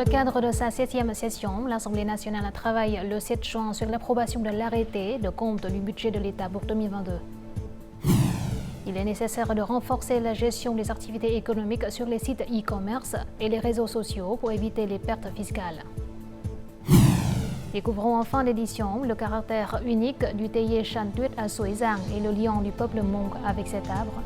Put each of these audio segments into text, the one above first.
le cadre de sa 7e session, l'Assemblée nationale travaille le 7 juin sur l'approbation de l'arrêté de compte du budget de l'État pour 2022. Il est nécessaire de renforcer la gestion des activités économiques sur les sites e-commerce et les réseaux sociaux pour éviter les pertes fiscales. Découvrons en fin d'édition le caractère unique du théier Shan Tuyết à Suizang et le lien du peuple Hmong avec cet arbre.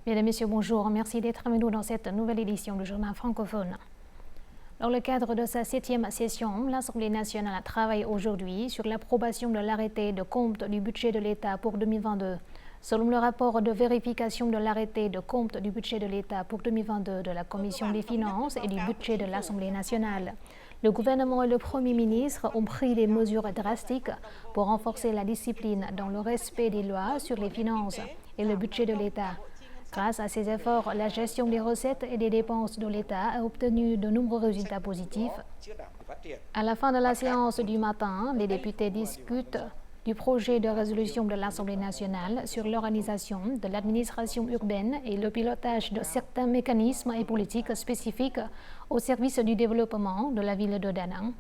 Mesdames et messieurs, bonjour. Merci d'être avec nous dans cette nouvelle édition du journal francophone. Dans le cadre de sa 7e session, l'Assemblée nationale travaille aujourd'hui sur l'approbation de l'arrêté de compte du budget de l'État pour 2022. Selon le rapport de vérification de l'arrêté de compte du budget de l'État pour 2022 de la Commission des finances et du budget de l'Assemblée nationale, le gouvernement et le Premier ministre ont pris des mesures drastiques pour renforcer la discipline dans le respect des lois sur les finances et le budget de l'État. Grâce à ces efforts, la gestion des recettes et des dépenses de l'État a obtenu de nombreux résultats positifs. À la fin de la séance du matin, les députés discutent du projet de résolution de l'Assemblée nationale sur l'organisation de l'administration urbaine et le pilotage de certains mécanismes et politiques spécifiques au service du développement de la ville de Da Nang.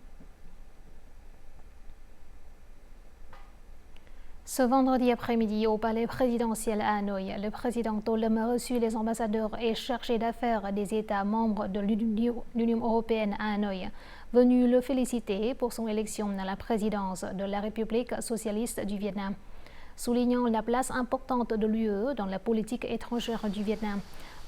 Ce vendredi après-midi, au palais présidentiel à Hanoï, le président To Lâm a reçu les ambassadeurs et chargés d'affaires des États membres de l'Union européenne à Hanoï, venus le féliciter pour son élection à la présidence de la République socialiste du Vietnam. Soulignant la place importante de l'UE dans la politique étrangère du Vietnam,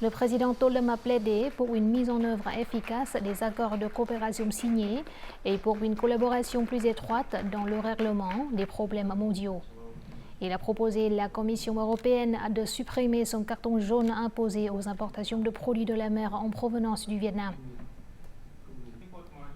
le président To Lâm a plaidé pour une mise en œuvre efficace des accords de coopération signés et pour une collaboration plus étroite dans le règlement des problèmes mondiaux. Il a proposé à la Commission européenne de supprimer son carton jaune imposé aux importations de produits de la mer en provenance du Vietnam.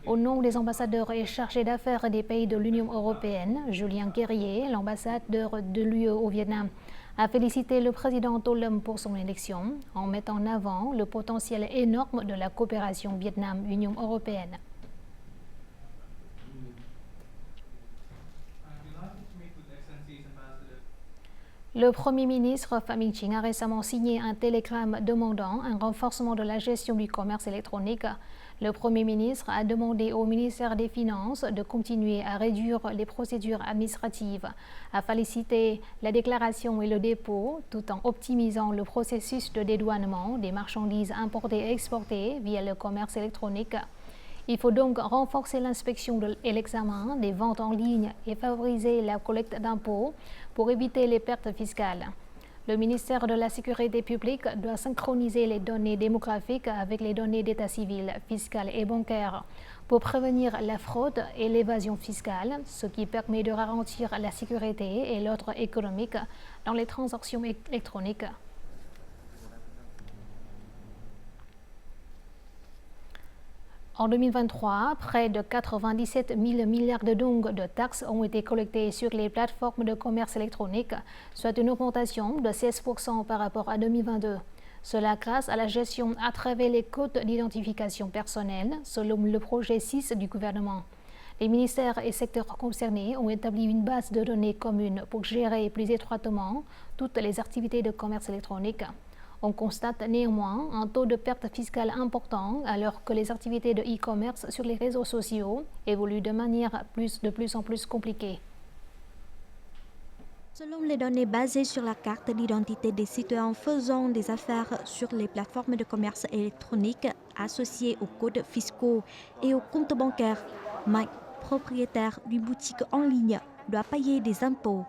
Au nom des ambassadeurs et chargés d'affaires des pays de l'Union européenne, Julien Guerrier, l'ambassadeur de l'UE au Vietnam, a félicité le président To Lâm pour son élection en mettant en avant le potentiel énorme de la coopération Vietnam-Union européenne. Le Premier ministre Phạm Minh Chính a récemment signé un télégramme demandant un renforcement de la gestion du commerce électronique. Le Premier ministre a demandé au ministère des Finances de continuer à réduire les procédures administratives, à faciliter la déclaration et le dépôt, tout en optimisant le processus de dédouanement des marchandises importées et exportées via le commerce électronique. Il faut donc renforcer l'inspection et l'examen des ventes en ligne et favoriser la collecte d'impôts pour éviter les pertes fiscales. Le ministère de la Sécurité publique doit synchroniser les données démographiques avec les données d'état civil, fiscal et bancaire pour prévenir la fraude et l'évasion fiscale, ce qui permet de garantir la sécurité et l'ordre économique dans les transactions électroniques. En 2023, près de 97 000 milliards de dong de taxes ont été collectés sur les plateformes de commerce électronique, soit une augmentation de 16% par rapport à 2022. Cela grâce à la gestion à travers les codes d'identification personnelle, selon le projet 6 du gouvernement. Les ministères et secteurs concernés ont établi une base de données commune pour gérer plus étroitement toutes les activités de commerce électronique. On constate néanmoins un taux de perte fiscale important alors que les activités de e-commerce sur les réseaux sociaux évoluent de manière de plus en plus compliquée. Selon les données basées sur la carte d'identité des citoyens faisant des affaires sur les plateformes de commerce électronique associées aux codes fiscaux et aux comptes bancaires, Mike, propriétaire d'une boutique en ligne, doit payer des impôts.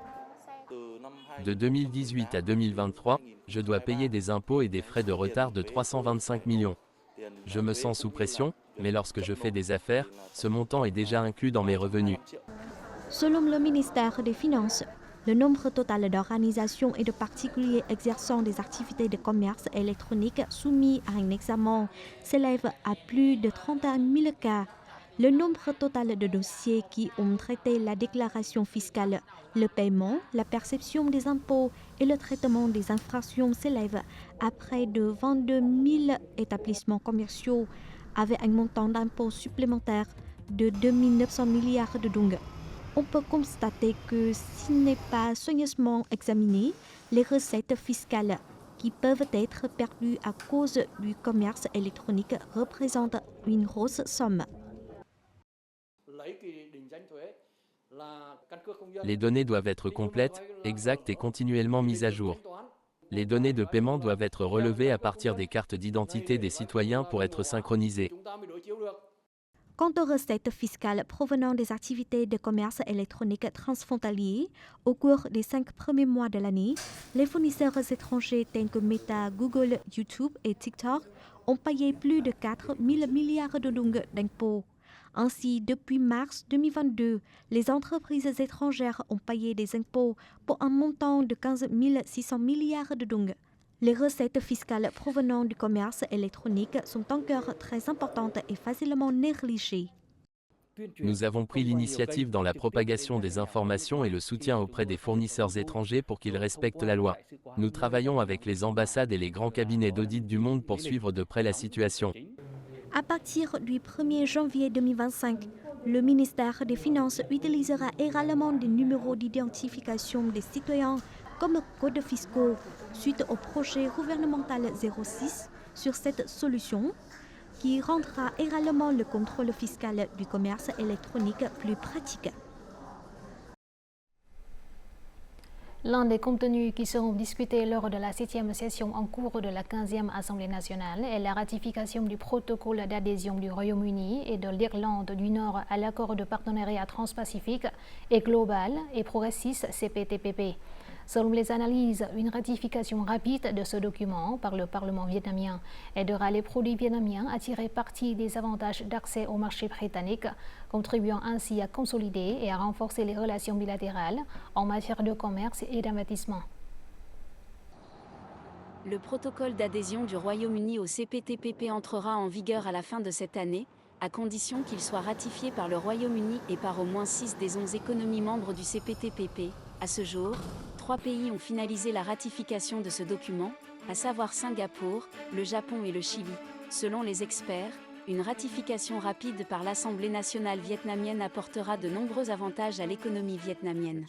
De 2018 à 2023, je dois payer des impôts et des frais de retard de 325 millions. Je me sens sous pression, mais lorsque je fais des affaires, ce montant est déjà inclus dans mes revenus. Selon le ministère des Finances, le nombre total d'organisations et de particuliers exerçant des activités de commerce électronique soumis à un examen s'élève à plus de 31 000 cas. Le nombre total de dossiers qui ont traité la déclaration fiscale, le paiement, la perception des impôts et le traitement des infractions s'élève à près de 22 000 établissements commerciaux avec un montant d'impôts supplémentaire de 2 900 milliards de dong. On peut constater que s'il n'est pas soigneusement examiné, les recettes fiscales qui peuvent être perdues à cause du commerce électronique représentent une grosse somme. Les données doivent être complètes, exactes et continuellement mises à jour. Les données de paiement doivent être relevées à partir des cartes d'identité des citoyens pour être synchronisées. Quant aux recettes fiscales provenant des activités de commerce électronique transfrontalier, au cours des 5 premiers mois de l'année, les fournisseurs étrangers tels que Meta, Google, YouTube et TikTok ont payé plus de 4 000 milliards de dong d'impôts. Ainsi, depuis mars 2022, les entreprises étrangères ont payé des impôts pour un montant de 15 600 milliards de dong. Les recettes fiscales provenant du commerce électronique sont encore très importantes et facilement négligées. Nous avons pris l'initiative dans la propagation des informations et le soutien auprès des fournisseurs étrangers pour qu'ils respectent la loi. Nous travaillons avec les ambassades et les grands cabinets d'audit du monde pour suivre de près la situation. À partir du 1er janvier 2025, le ministère des Finances utilisera également des numéros d'identification des citoyens comme codes fiscaux suite au projet gouvernemental 06 sur cette solution qui rendra également le contrôle fiscal du commerce électronique plus pratique. L'un des contenus qui seront discutés lors de la 7e session en cours de la 15e Assemblée nationale est la ratification du protocole d'adhésion du Royaume-Uni et de l'Irlande du Nord à l'accord de partenariat transpacifique et global et progressiste CPTPP. Selon les analyses, une ratification rapide de ce document par le Parlement vietnamien aidera les produits vietnamiens à tirer parti des avantages d'accès au marché britannique, contribuant ainsi à consolider et à renforcer les relations bilatérales en matière de commerce et d'investissement. Le protocole d'adhésion du Royaume-Uni au CPTPP entrera en vigueur à la fin de cette année, à condition qu'il soit ratifié par le Royaume-Uni et par au moins 6 des 11 économies membres du CPTPP. À ce jour, 3 pays ont finalisé la ratification de ce document, à savoir Singapour, le Japon et le Chili. Selon les experts, une ratification rapide par l'Assemblée nationale vietnamienne apportera de nombreux avantages à l'économie vietnamienne.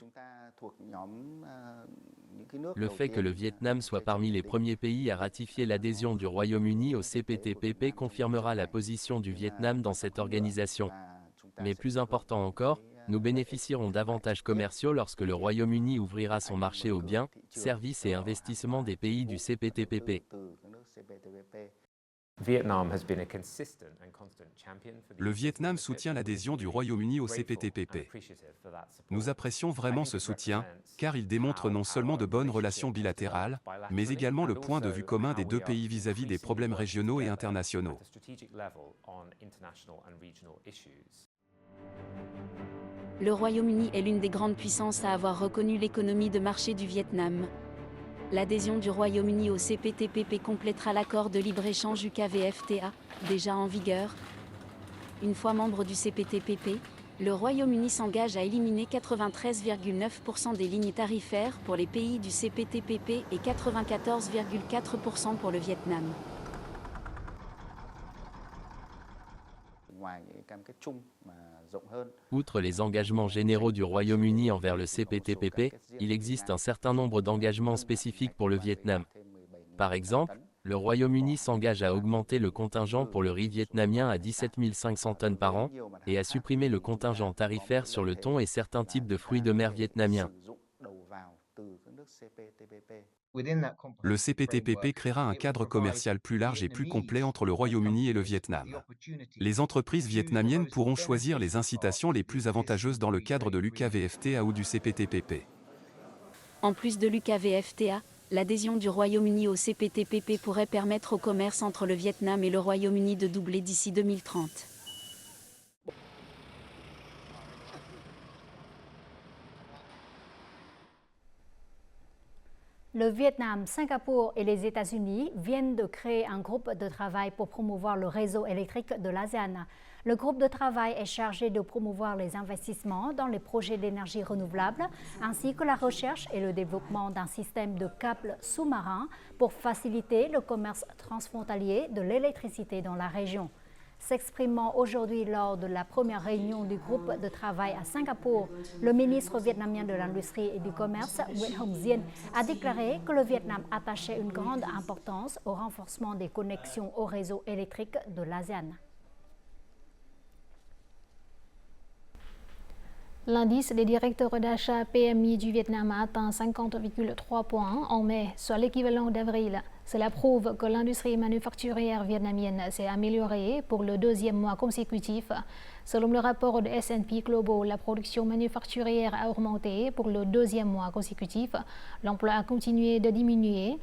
Le fait que le Vietnam soit parmi les premiers pays à ratifier l'adhésion du Royaume-Uni au CPTPP confirmera la position du Vietnam dans cette organisation. Mais plus important encore, nous bénéficierons d'avantages commerciaux lorsque le Royaume-Uni ouvrira son marché aux biens, services et investissements des pays du CPTPP. Le Vietnam soutient l'adhésion du Royaume-Uni au CPTPP. Nous apprécions vraiment ce soutien, car il démontre non seulement de bonnes relations bilatérales, mais également le point de vue commun des deux pays vis-à-vis des problèmes régionaux et internationaux. Le Royaume-Uni est l'une des grandes puissances à avoir reconnu l'économie de marché du Vietnam. L'adhésion du Royaume-Uni au CPTPP complétera l'accord de libre-échange UKVFTA, déjà en vigueur. Une fois membre du CPTPP, le Royaume-Uni s'engage à éliminer 93,9% des lignes tarifaires pour les pays du CPTPP et 94,4% pour le Vietnam. Outre les engagements généraux du Royaume-Uni envers le CPTPP, il existe un certain nombre d'engagements spécifiques pour le Vietnam. Par exemple, le Royaume-Uni s'engage à augmenter le contingent pour le riz vietnamien à 17 500 tonnes par an, et à supprimer le contingent tarifaire sur le thon et certains types de fruits de mer vietnamiens. Le CPTPP créera un cadre commercial plus large et plus complet entre le Royaume-Uni et le Vietnam. Les entreprises vietnamiennes pourront choisir les incitations les plus avantageuses dans le cadre de l'UKVFTA ou du CPTPP. En plus de l'UKVFTA, l'adhésion du Royaume-Uni au CPTPP pourrait permettre au commerce entre le Vietnam et le Royaume-Uni de doubler d'ici 2030. Le Vietnam, Singapour et les États-Unis viennent de créer un groupe de travail pour promouvoir le réseau électrique de l'ASEAN. Le groupe de travail est chargé de promouvoir les investissements dans les projets d'énergie renouvelable, ainsi que la recherche et le développement d'un système de câbles sous-marins pour faciliter le commerce transfrontalier de l'électricité dans la région. S'exprimant aujourd'hui lors de la première réunion du groupe de travail à Singapour, le ministre vietnamien de l'Industrie et du Commerce, Nguyễn Hồng Diên, a déclaré que le Vietnam attachait une grande importance au renforcement des connexions au réseau électrique de l'ASEAN. L'indice des directeurs d'achat PMI du Vietnam a atteint 50,3 points en mai, soit l'équivalent d'avril. Cela prouve que l'industrie manufacturière vietnamienne s'est améliorée pour le deuxième mois consécutif. Selon le rapport de S&P Global, la production manufacturière a augmenté pour le deuxième mois consécutif. L'emploi a continué de diminuer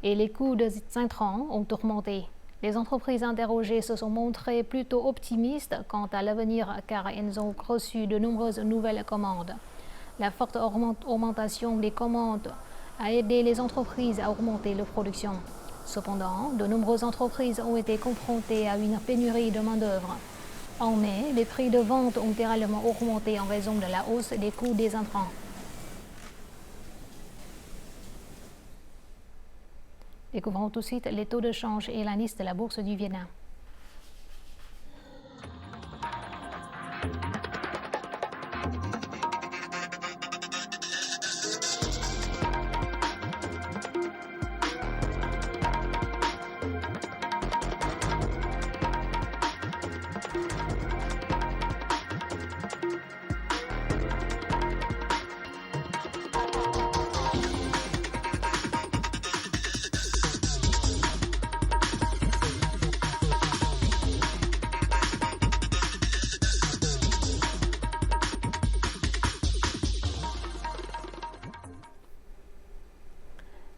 et les coûts des intrants ont augmenté. Les entreprises interrogées se sont montrées plutôt optimistes quant à l'avenir car elles ont reçu de nombreuses nouvelles commandes. La forte augmentation des commandes a aidé les entreprises à augmenter leur production. Cependant, de nombreuses entreprises ont été confrontées à une pénurie de main-d'œuvre. En mai, les prix de vente ont littéralement augmenté en raison de la hausse des coûts des intrants. Découvrons tout de suite les taux de change et l'indice de la bourse du Vietnam.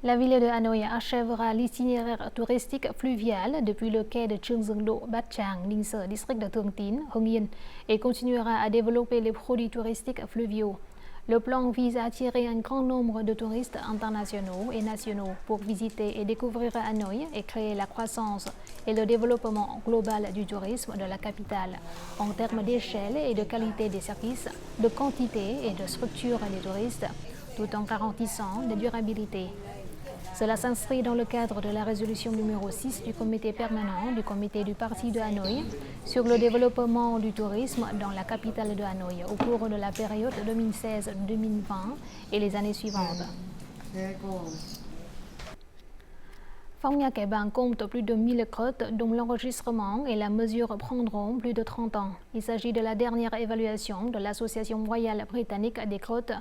La ville de Hanoï achèvera l'itinéraire touristique fluvial depuis le quai de Trương Dương Độ, Bát Tràng, Ninh Sở, district de Thương Tín, Hưng Yên, et continuera à développer les produits touristiques fluviaux. Le plan vise à attirer un grand nombre de touristes internationaux et nationaux pour visiter et découvrir Hanoï et créer la croissance et le développement global du tourisme de la capitale en termes d'échelle et de qualité des services, de quantité et de structure des touristes, tout en garantissant la durabilité. Cela s'inscrit dans le cadre de la résolution numéro 6 du comité permanent du comité du parti de Hanoï sur le développement du tourisme dans la capitale de Hanoï au cours de la période 2016-2020 et les années suivantes. Phong Nha Kẻ Bàng compte plus de 1000 grottes dont l'enregistrement et la mesure prendront plus de 30 ans. Il s'agit de la dernière évaluation de l'Association royale britannique des grottes.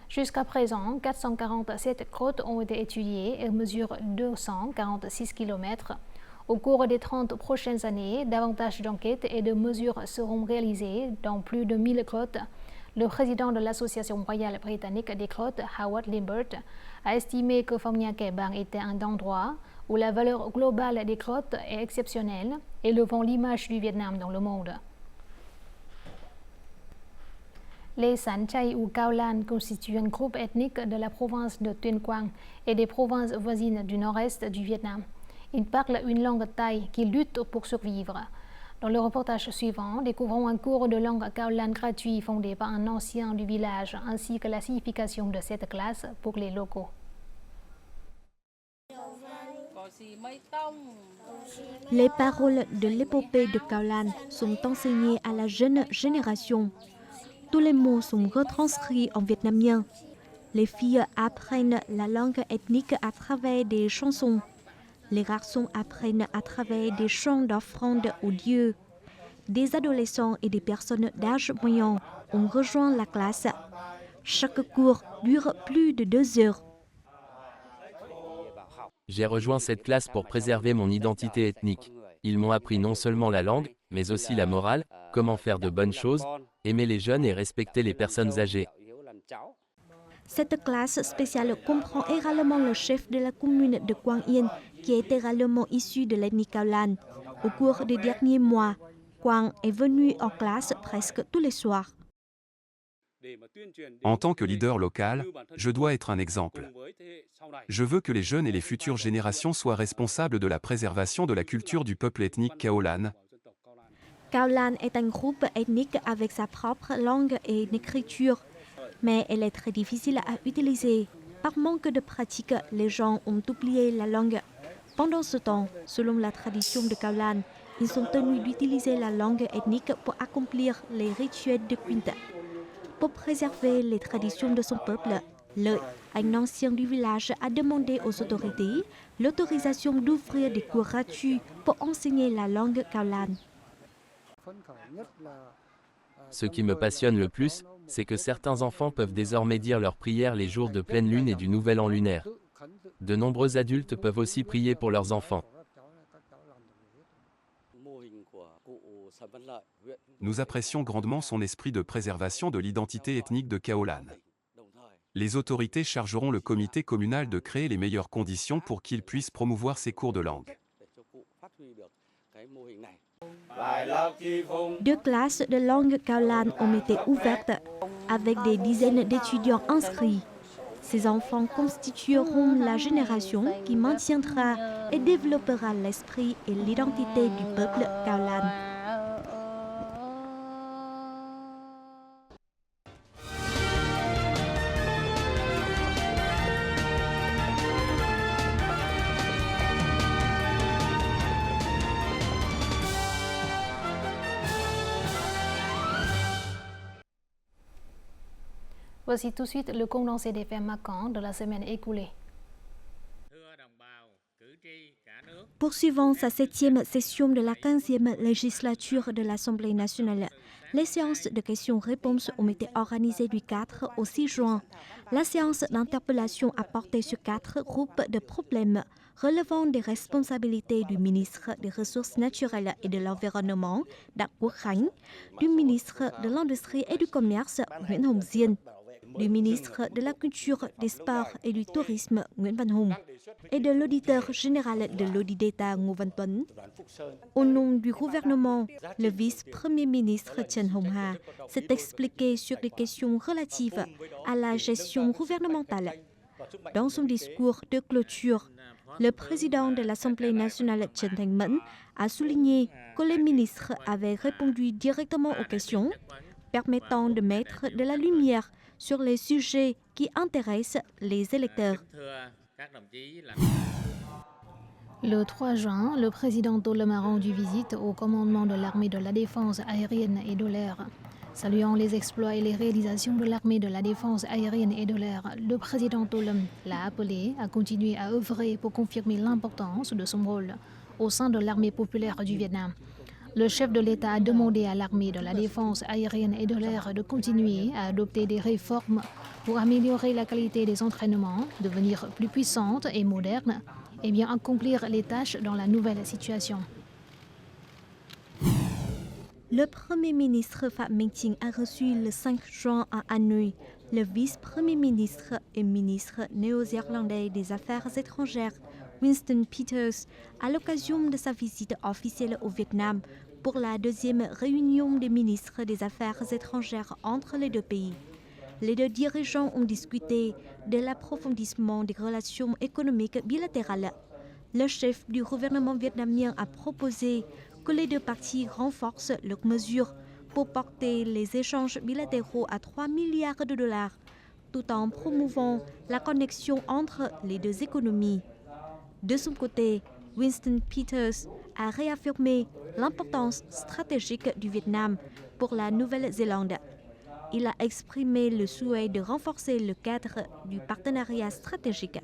Jusqu'à présent, 447 grottes ont été étudiées et mesurent 246 km. Au cours des 30 prochaines années, davantage d'enquêtes et de mesures seront réalisées dans plus de 1000 grottes. Le président de l'Association royale britannique des grottes, Howard Limbert, a estimé que Phong Nha Kẻ Bàng était un endroit où la valeur globale des grottes est exceptionnelle, élevant l'image du Vietnam dans le monde. Les San Chay ou Cao Lan constituent un groupe ethnique de la province de Tuyên Quang et des provinces voisines du nord-est du Vietnam. Ils parlent une langue thaï qui lutte pour survivre. Dans le reportage suivant, découvrons un cours de langue Cao Lan gratuit fondé par un ancien du village ainsi que la signification de cette classe pour les locaux. Les paroles de l'épopée de Cao Lan sont enseignées à la jeune génération. Tous les mots sont retranscrits en vietnamien. Les filles apprennent la langue ethnique à travers des chansons. Les garçons apprennent à travers des chants d'offrande aux dieux. Des adolescents et des personnes d'âge moyen ont rejoint la classe. Chaque cours dure plus de 2 heures. J'ai rejoint cette classe pour préserver mon identité ethnique. Ils m'ont appris non seulement la langue, mais aussi la morale, comment faire de bonnes choses, aimer les jeunes et respecter les personnes âgées. Cette classe spéciale comprend également le chef de la commune de Quang Yên, qui est également issu de l'ethnie Cao Lan. Au cours des derniers mois, Quang est venu en classe presque tous les soirs. En tant que leader local, je dois être un exemple. Je veux que les jeunes et les futures générations soient responsables de la préservation de la culture du peuple ethnique Cao Lan. Cao Lan est un groupe ethnique avec sa propre langue et une écriture, mais elle est très difficile à utiliser. Par manque de pratique, les gens ont oublié la langue. Pendant ce temps, selon la tradition de Cao Lan, ils sont tenus d'utiliser la langue ethnique pour accomplir les rituels de culte. Pour préserver les traditions de son peuple, Lợi, un ancien du village, a demandé aux autorités l'autorisation d'ouvrir des cours gratuits pour enseigner la langue Cao Lan. Ce qui me passionne le plus, c'est que certains enfants peuvent désormais dire leurs prières les jours de pleine lune et du nouvel an lunaire. De nombreux adultes peuvent aussi prier pour leurs enfants. Nous apprécions grandement son esprit de préservation de l'identité ethnique de Cao Lan. Les autorités chargeront le comité communal de créer les meilleures conditions pour qu'il puisse promouvoir ses cours de langue. 2 classes de langue Cao Lan ont été ouvertes avec des dizaines d'étudiants inscrits. Ces enfants constitueront la génération qui maintiendra et développera l'esprit et l'identité du peuple Cao Lan. Voici tout de suite le condensé des faits marquants de la semaine écoulée. Poursuivant sa 7e session de la 15e législature de l'Assemblée nationale, les séances de questions-réponses ont été organisées du 4 au 6 juin. La séance d'interpellation a porté sur 4 groupes de problèmes relevant des responsabilités du ministre des Ressources naturelles et de l'Environnement, Đặng Quốc Khánh, du ministre de l'Industrie et du Commerce, Nguyễn Hồng Diên, du ministre de la Culture, des Sports et du Tourisme, Nguyễn Văn Hùng, et de l'auditeur général de l'audit d'État, Ngô Văn Tuấn. Au nom du gouvernement, le vice-premier ministre Trần Hồng Hà s'est expliqué sur les questions relatives à la gestion gouvernementale. Dans son discours de clôture, le président de l'Assemblée nationale, Trần Thanh Mẫn, a souligné que les ministres avaient répondu directement aux questions, permettant de mettre de la lumière sur les sujets qui intéressent les électeurs. Le 3 juin, le président Tolum a rendu visite au commandement de l'armée de la défense aérienne et de l'air. Saluant les exploits et les réalisations de l'armée de la défense aérienne et de l'air, le président Tolum l'a appelé à continuer à œuvrer pour confirmer l'importance de son rôle au sein de l'armée populaire du Vietnam. Le chef de l'État a demandé à l'armée de la défense aérienne et de l'air de continuer à adopter des réformes pour améliorer la qualité des entraînements, devenir plus puissante et moderne, et bien accomplir les tâches dans la nouvelle situation. Le Premier ministre Phạm Minh Chính a reçu le 5 juin à Hanoi le vice-premier ministre et ministre néo-zélandais des Affaires étrangères Winston Peters à l'occasion de sa visite officielle au Vietnam pour la 2e réunion des ministres des Affaires étrangères entre les deux pays. Les deux dirigeants ont discuté de l'approfondissement des relations économiques bilatérales. Le chef du gouvernement vietnamien a proposé que les deux parties renforcent leurs mesures pour porter les échanges bilatéraux à 3 milliards de dollars, tout en promouvant la connexion entre les deux économies. De son côté, Winston Peters a réaffirmé l'importance stratégique du Vietnam pour la Nouvelle-Zélande. Il a exprimé le souhait de renforcer le cadre du partenariat stratégique.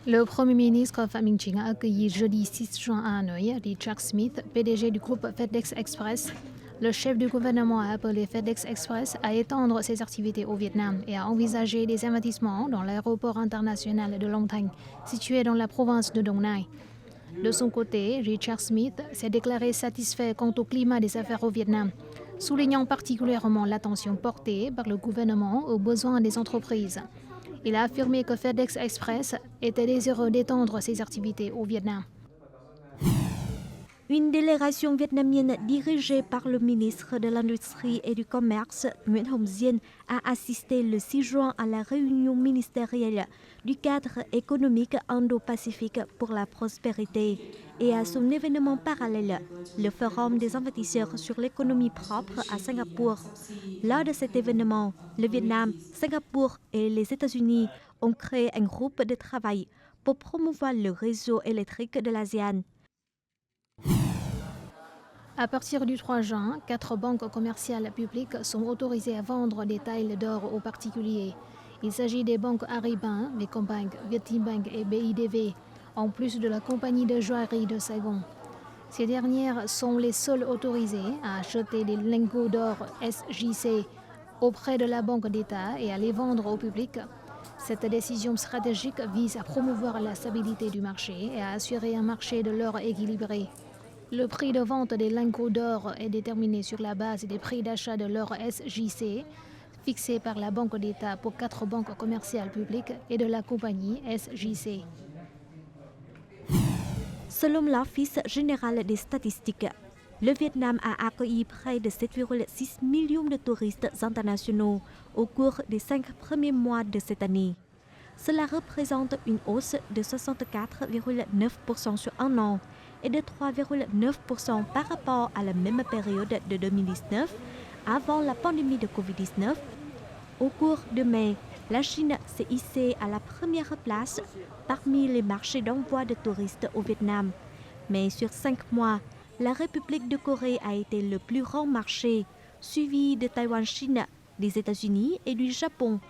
Le Premier ministre Phạm Minh Chính a accueilli jeudi 6 juin à Hanoï Richard Smith, PDG du groupe FedEx Express. Le chef du gouvernement a appelé FedEx Express à étendre ses activités au Vietnam et à envisager des investissements dans l'aéroport international de Long Thanh, situé dans la province de Dong Nai. De son côté, Richard Smith s'est déclaré satisfait quant au climat des affaires au Vietnam, soulignant particulièrement l'attention portée par le gouvernement aux besoins des entreprises. Il a affirmé que FedEx Express était désireux d'étendre ses activités au Vietnam. Une délégation vietnamienne dirigée par le ministre de l'Industrie et du Commerce, Nguyễn Hồng Diên, a assisté le 6 juin à la réunion ministérielle du cadre économique Indo-Pacifique pour la prospérité et à son événement parallèle, le Forum des investisseurs sur l'économie propre à Singapour. Lors de cet événement, le Vietnam, Singapour et les États-Unis ont créé un groupe de travail pour promouvoir le réseau électrique de l'ASEAN. À partir du 3 juin, 4 banques commerciales publiques sont autorisées à vendre des tiles d'or aux particuliers. Il s'agit des banques Agribank, Vietcombank, Vietinbank et BIDV, en plus de la compagnie de joaillerie de Saigon. Ces dernières sont les seules autorisées à acheter des lingots d'or SJC auprès de la Banque d'État et à les vendre au public. Cette décision stratégique vise à promouvoir la stabilité du marché et à assurer un marché de l'or équilibré. Le prix de vente des lingots d'or est déterminé sur la base des prix d'achat de l'or SJC, fixés par la Banque d'État pour 4 banques commerciales publiques et de la compagnie SJC. Selon l'Office général des statistiques, le Vietnam a accueilli près de 7,6 millions de touristes internationaux au cours des 5 premiers mois de cette année. Cela représente une hausse de 64,9% sur un an et de 3,9% par rapport à la même période de 2019, avant la pandémie de Covid-19. Au cours de mai, la Chine s'est hissée à la première place parmi les marchés d'envoi de touristes au Vietnam. Mais sur 5 mois, la République de Corée a été le plus grand marché, suivi de Taïwan-Chine, des États-Unis et du Japon.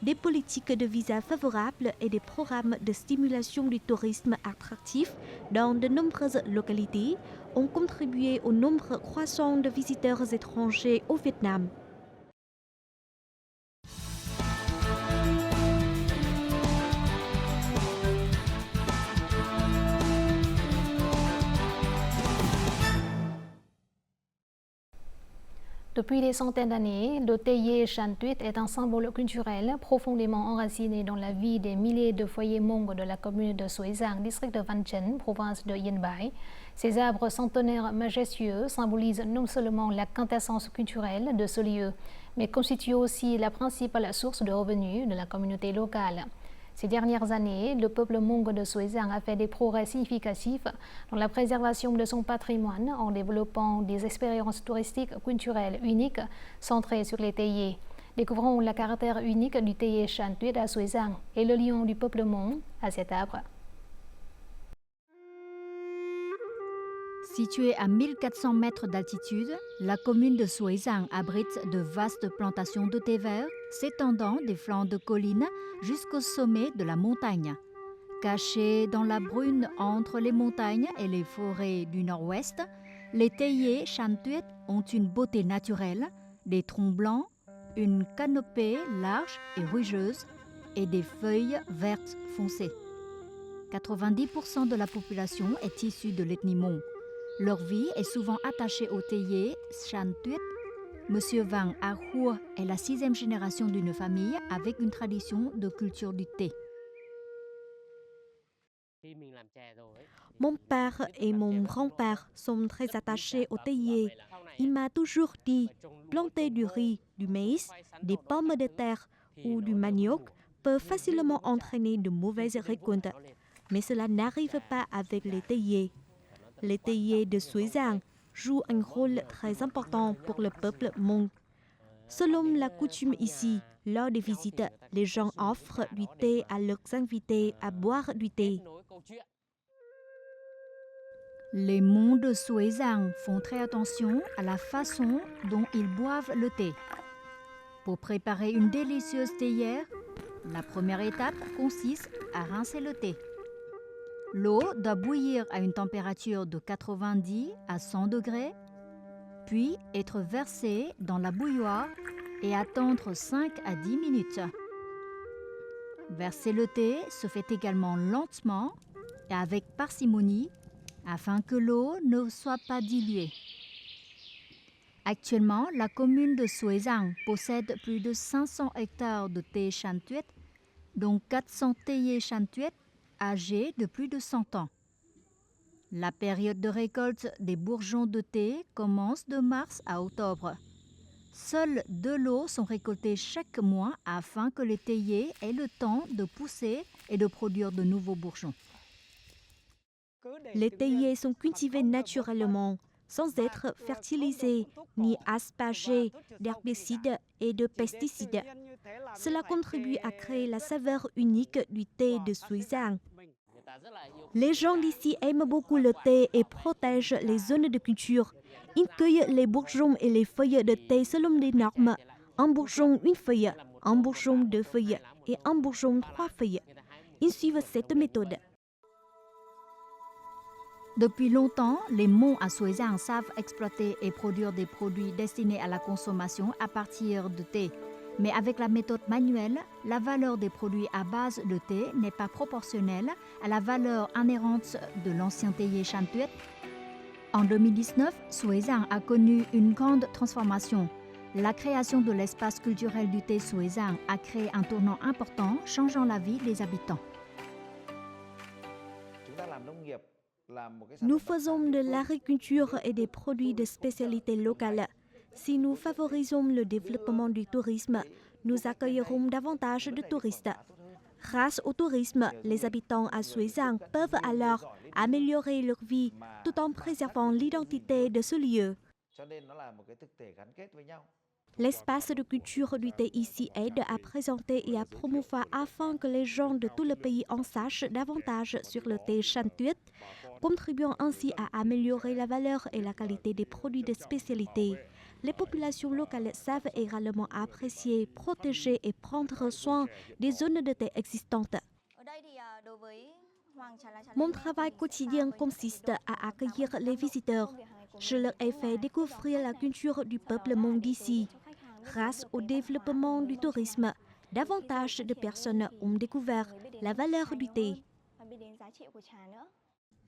Des politiques de visa favorables et des programmes de stimulation du tourisme attractif dans de nombreuses localités ont contribué au nombre croissant de visiteurs étrangers au Vietnam. Depuis des centaines d'années, le théier Shan Tuet est un symbole culturel profondément enraciné dans la vie des milliers de foyers Hmong de la commune de Suối Giang, district de Văn Chấn, province de Yên Bái. Ces arbres centenaires majestueux symbolisent non seulement la quintessence culturelle de ce lieu, mais constituent aussi la principale source de revenus de la communauté locale. Ces dernières années, le peuple Hmong de Suối Giang a fait des progrès significatifs dans la préservation de son patrimoine en développant des expériences touristiques culturelles uniques centrées sur les théiers. Découvrons le caractère unique du théier Shan Tuet à Suối Giang et le lien du peuple Hmong à cet arbre. Située à 1400 mètres d'altitude, la commune de Suối Giang abrite de vastes plantations de thé vert s'étendant des flancs de collines jusqu'au sommet de la montagne. Cachés dans la brune entre les montagnes et les forêts du nord-ouest, les théiers Shan Tuet ont une beauté naturelle, des troncs blancs, une canopée large et ruigeuse et des feuilles vertes foncées. 90% de la population est issue de l'ethnie Hmong. Leur vie est souvent attachée au théier Shan Tuet. Monsieur Vang A Hua est la 6e génération d'une famille avec une tradition de culture du thé. Mon père et mon grand-père sont très attachés au théier. Il m'a toujours dit, planter du riz, du maïs, des pommes de terre ou du manioc peut facilement entraîner de mauvaises récoltes. Mais cela n'arrive pas avec les théiers. Les théiers de Suối Giang jouent un rôle très important pour le peuple Hmong. Selon la coutume ici, lors des visites, les gens offrent du thé à leurs invités à boire du thé. Les Hmong de Suối Giang font très attention à la façon dont ils boivent le thé. Pour préparer une délicieuse théière, la première étape consiste à rincer le thé. L'eau doit bouillir à une température de 90 à 100 degrés, puis être versée dans la bouilloire et attendre 5 à 10 minutes. Verser le thé se fait également lentement et avec parcimonie afin que l'eau ne soit pas diluée. Actuellement, la commune de Suối Giang possède plus de 500 hectares de thé Shan Tuet, dont 400 théiers Shan Tuet âgés de plus de 100 ans. La période de récolte des bourgeons de thé commence de mars à octobre. Seuls 2 lots sont récoltés chaque mois afin que les théiers aient le temps de pousser et de produire de nouveaux bourgeons. Les théiers sont cultivés naturellement, sans être fertilisés ni aspergés d'herbicides et de pesticides. Cela contribue à créer la saveur unique du thé de Suizang. Les gens d'ici aiment beaucoup le thé et protègent les zones de culture. Ils cueillent les bourgeons et les feuilles de thé selon des normes. Un bourgeon, une feuille, un bourgeon, 2 feuilles et un bourgeon, 3 feuilles. Ils suivent cette méthode. Depuis longtemps, les Hmong à Suizang savent exploiter et produire des produits destinés à la consommation à partir de thé. Mais avec la méthode manuelle, la valeur des produits à base de thé n'est pas proportionnelle à la valeur inhérente de l'ancien théier Shan Tuyet. En 2019, Suizang a connu une grande transformation. La création de l'espace culturel du thé Suizang a créé un tournant important, changeant la vie des habitants. Nous faisons de l'agriculture et des produits de spécialité locale. Si nous favorisons le développement du tourisme, nous accueillerons davantage de touristes. Grâce au tourisme, les habitants à Suizang peuvent alors améliorer leur vie tout en préservant l'identité de ce lieu. L'espace de culture du thé ici aide à présenter et à promouvoir afin que les gens de tout le pays en sachent davantage sur le thé Shan Tuyet, contribuant ainsi à améliorer la valeur et la qualité des produits de spécialité. Les populations locales savent également apprécier, protéger et prendre soin des zones de thé existantes. Mon travail quotidien consiste à accueillir les visiteurs. Je leur ai fait découvrir la culture du peuple Hmong d'ici. Grâce au développement du tourisme, davantage de personnes ont découvert la valeur du thé.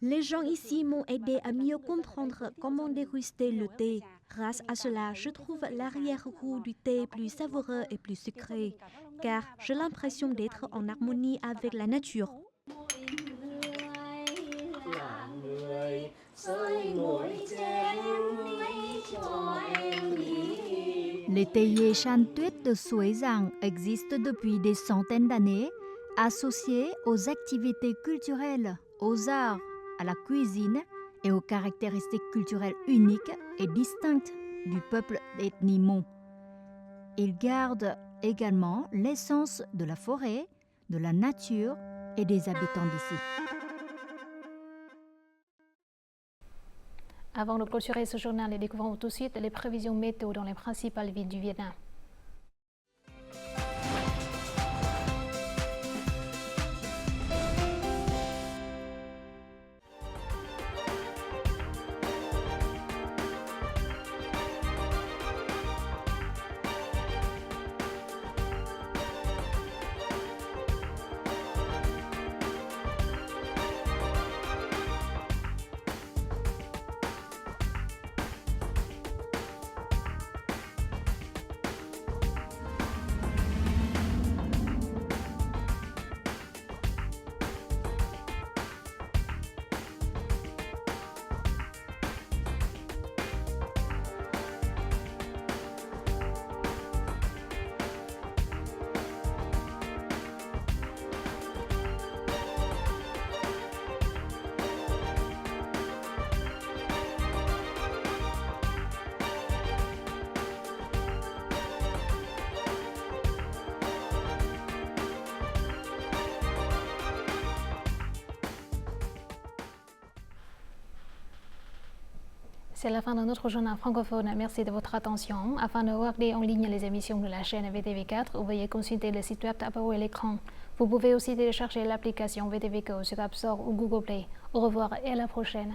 Les gens ici m'ont aidé à mieux comprendre comment déguster le thé. Grâce à cela, je trouve l'arrière-goût du thé plus savoureux et plus sucré, car j'ai l'impression d'être en harmonie avec la nature. Les théiers Shan Tuyet de Suizang existent depuis des centaines d'années, associés aux activités culturelles, aux arts, à la cuisine et aux caractéristiques culturelles uniques et distinctes du peuple d'ethnie Hmong. Ils gardent également l'essence de la forêt, de la nature et des habitants d'ici. Avant de clôturer ce journal, découvrons tout de suite les prévisions météo dans les principales villes du Vietnam. C'est la fin de notre journal francophone. Merci de votre attention. Afin de regarder en ligne les émissions de la chaîne VTV4, veuillez consulter le site web apparu à l'écran. Vous pouvez aussi télécharger l'application VTV Go sur App Store ou Google Play. Au revoir et à la prochaine.